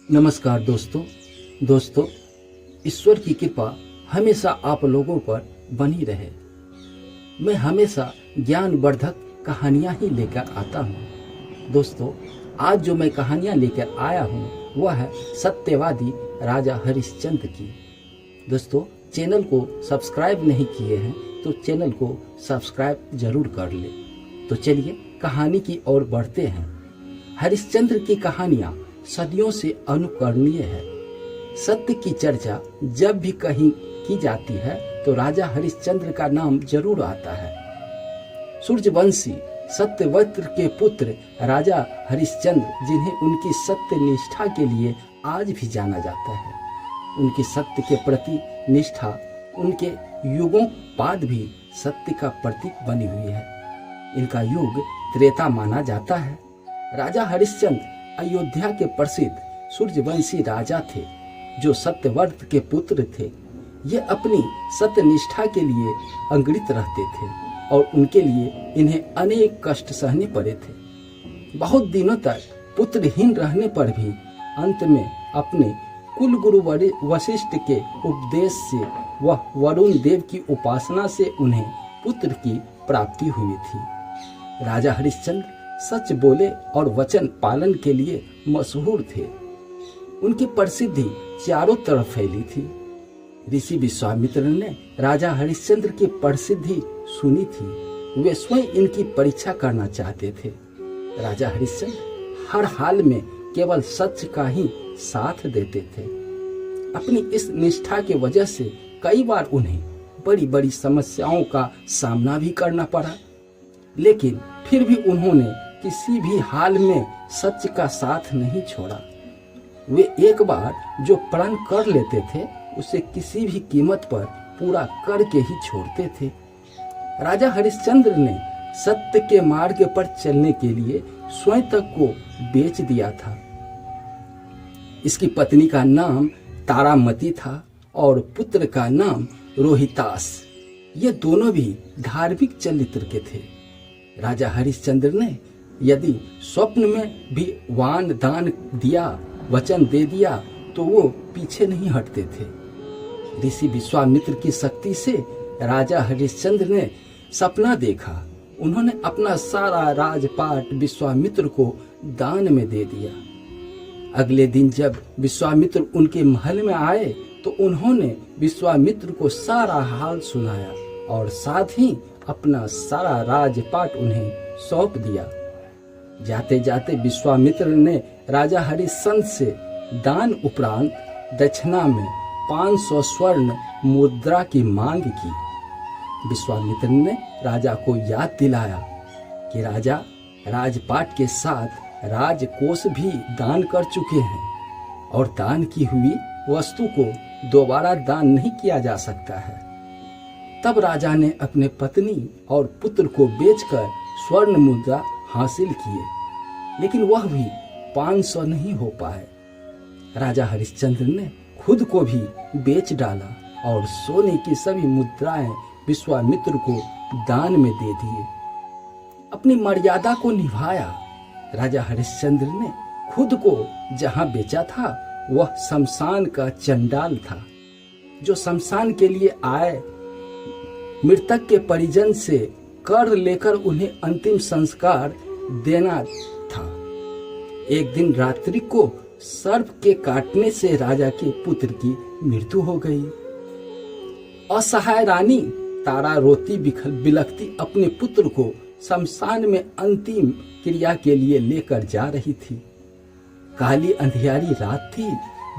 नमस्कार दोस्तों, ईश्वर की कृपा हमेशा आप लोगों पर बनी रहे। मैं हमेशा ज्ञानवर्धक कहानियां ही लेकर आता हूं। दोस्तों, आज जो मैं कहानियां लेकर आया हूं वह है सत्यवादी राजा हरिश्चंद्र की। दोस्तों, चैनल को सब्सक्राइब नहीं किए हैं तो चैनल को सब्सक्राइब जरूर कर ले। तो चलिए कहानी की ओर बढ़ते हैं। हरिश्चंद्र की कहानियां सदियों से अनुकरणीय है। सत्य की चर्चा जब भी कहीं की जाती है तो राजा हरिश्चंद्र का नाम जरूर आता है। सूर्यवंशी सत्यव्रत के पुत्र राजा हरिश्चंद्र, जिन्हें उनकी सत्य निष्ठा के लिए आज भी जाना जाता है। उनकी सत्य के प्रति निष्ठा उनके युगों बाद भी सत्य का प्रतीक बनी हुई है। इनका युग त्रेता माना जाता है। राजा हरिश्चंद्र अयोध्या के प्रसिद्ध सूर्यवंशी राजा थे जो सत्यव्रत के पुत्र थे। ये अपनी सत्यनिष्ठा के लिए अंकित रहते थे और उनके लिए इन्हें अनेक कष्ट सहने पड़े थे। बहुत दिनों तक पुत्रहीन रहने पर भी अंत में अपने कुल गुरु वशिष्ठ के उपदेश से वह वरुण देव की उपासना से उन्हें पुत्र की प्राप्ति हुई थी। राजा हरिश्चंद्र सच बोले और वचन पालन के लिए मशहूर थे। उनकी प्रसिद्धि चारों तरफ फैली थी। ऋषि विश्वामित्र ने राजा हरिश्चंद्र की प्रसिद्धि सुनी थी। वे स्वयं इनकी परीक्षा करना चाहते थे। राजा हरिश्चंद्र हर हाल में केवल सच का ही साथ देते थे। अपनी इस निष्ठा की वजह से कई बार उन्हें बड़ी बड़ी समस्याओं का सामना भी करना पड़ा, लेकिन फिर भी उन्होंने किसी भी हाल में सच का साथ नहीं छोड़ा। वे एक बार जो प्रण कर लेते थे उसे किसी भी कीमत पर पूरा करके ही छोड़ते थे। राजा हरिश्चंद्र ने सत्य के मार्ग पर चलने के लिए स्वयं तक को बेच दिया था। इसकी पत्नी का नाम तारामती था और पुत्र का नाम रोहितास। ये दोनों भी धार्मिक चरित्र के थे। राजा हरिश्चंद्र ने यदि स्वप्न में भी वान दान दिया, वचन दे दिया तो वो पीछे नहीं हटते थे। ऋषि विश्वामित्र की शक्ति से राजा हरिश्चंद्र ने सपना देखा। उन्होंने अपना सारा राजपाट विश्वामित्र को दान में दे दिया। अगले दिन जब विश्वामित्र उनके महल में आए तो उन्होंने विश्वामित्र को सारा हाल सुनाया और साथ ही अपना सारा राजपाट उन्हें सौंप दिया। जाते जाते विश्वामित्र ने राजा हरिश्चंद्र से दान उपरांत दक्षिणा में 500 स्वर्ण मुद्रा की मांग की। विश्वामित्र ने राजा को याद दिलाया कि राजा राजपाट के साथ राजकोष भी दान कर चुके हैं और दान की हुई वस्तु को दोबारा दान नहीं किया जा सकता है। तब राजा ने अपने पत्नी और पुत्र को बेचकर स्वर्ण मुद्रा हासिल किए, लेकिन वह भी 500 नहीं हो पाए। राजा हरिश्चंद्र ने खुद को भी बेच डाला और सोने की सभी मुद्राएं विश्वामित्र को दान में दे दिए। अपनी मर्यादा को निभाया। राजा हरिश्चंद्र ने खुद को जहां बेचा था वह शमशान का चंडाल था, जो शमशान के लिए आए मृतक के परिजन से कर लेकर उन्हें अंतिम संस्कार देना था। एक दिन रात्रि को सर्प के काटने से राजा के पुत्र की मृत्यु हो गई। असहाय रानी तारा रोती बिलखती अपने पुत्र को शमशान में अंतिम क्रिया के लिए लेकर जा रही थी। काली अंधियारी रात थी।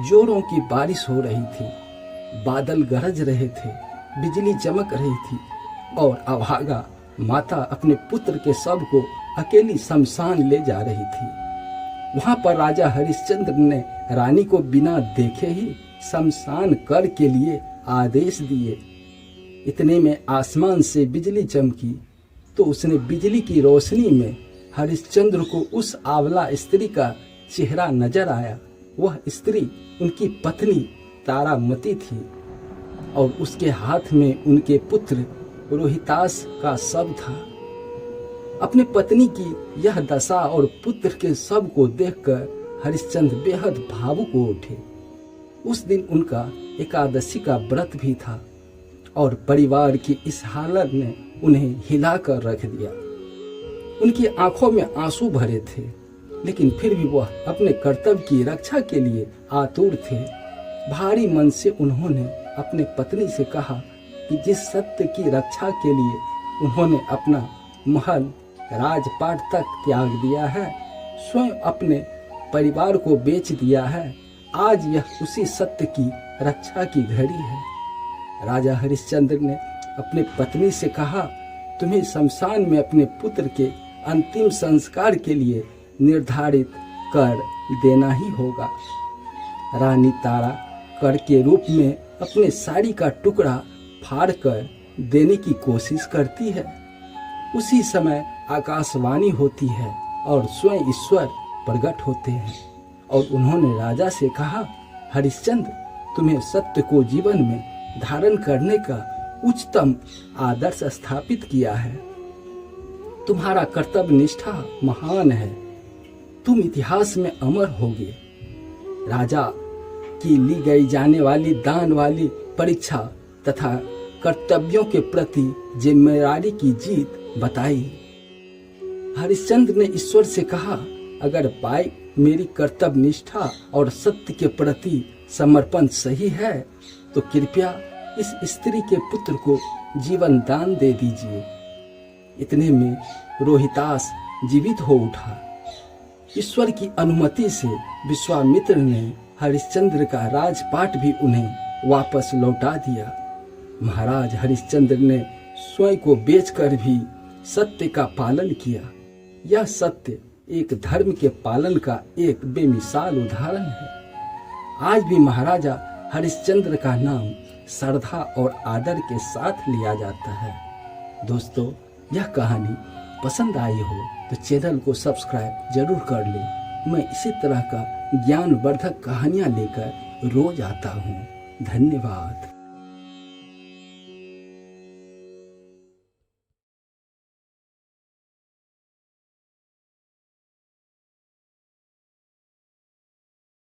जोरों की बारिश हो रही थी। बादल गरज रहे थे। बिजली चमक रही थी और अभागा माता अपने पुत्र के शव को अकेली शमशान ले जा रही थी। वहां पर राजा हरिश्चंद्र ने रानी को बिना देखे ही शमशान कर के लिए आदेश दिए। इतने में आसमान से बिजली चमकी तो उसने बिजली की रोशनी में हरिश्चंद्र को उस आंवला स्त्री का चेहरा नजर आया। वह स्त्री उनकी पत्नी तारामती थी और उसके हाथ में उनके पुत्र रोहितास का शव था। अपनी पत्नी की यह दशा और पुत्र के शव को देखकर हरिश्चंद्र बेहद भावुक हो उठे। उस दिन उनका एकादशी का व्रत भी था और परिवार की इस हालत ने उन्हें हिलाकर रख दिया। उनकी आंखों में आंसू भरे थे, लेकिन फिर भी वह अपने कर्तव्य की रक्षा के लिए आतुर थे। भारी मन से उन्होंने अपने पत्नी से कहा कि जिस सत्य की रक्षा के लिए उन्होंने अपना महल राजपाट तक त्याग दिया है, स्वयं अपने परिवार को बेच दिया है, आज यह उसी सत्य की रक्षा की घड़ी है। राजा हरिश्चंद्र ने अपने पत्नी से कहा, तुम्हें शमशान में अपने पुत्र के अंतिम संस्कार के लिए निर्धारित कर देना ही होगा। रानी तारा कर के रूप में अपने साड़ी का टुकड़ा फाड़ कर देने की कोशिश करती है। उसी समय आकाशवाणी होती है और स्वयं ईश्वर प्रकट होते हैं और उन्होंने राजा से कहा, हरिश्चंद्र, तुम्हें सत्य को जीवन में धारण करने का उच्चतम आदर्श स्थापित किया है। तुम्हारा कर्तव्य निष्ठा महान है, तुम इतिहास में अमर होगे। राजा की ली गई जाने वाली दान वाली परीक्षा तथा कर्तव्यों के प्रति जिम्मेदारी की जीत बताई। हरिश्चंद्र ने ईश्वर से कहा, अगर पाई मेरी कर्तव्य निष्ठा और सत्य के प्रति समर्पण सही है तो कृपया इस स्त्री के पुत्र को जीवन दान दे दीजिए। इतने में रोहितास जीवित हो उठा। ईश्वर की अनुमति से विश्वामित्र ने हरिश्चंद्र का राजपाट भी उन्हें वापस लौटा दिया। महाराज हरिश्चंद्र ने स्वयं को बेचकर भी सत्य का पालन किया। यह सत्य एक धर्म के पालन का एक बेमिसाल उदाहरण है। आज भी महाराजा हरिश्चंद्र का नाम श्रद्धा और आदर के साथ लिया जाता है। दोस्तों, यह कहानी पसंद आई हो तो चैनल को सब्सक्राइब जरूर कर लें। मैं इसी तरह का ज्ञानवर्धक कहानियाँ लेकर रोज आता हूँ। धन्यवाद।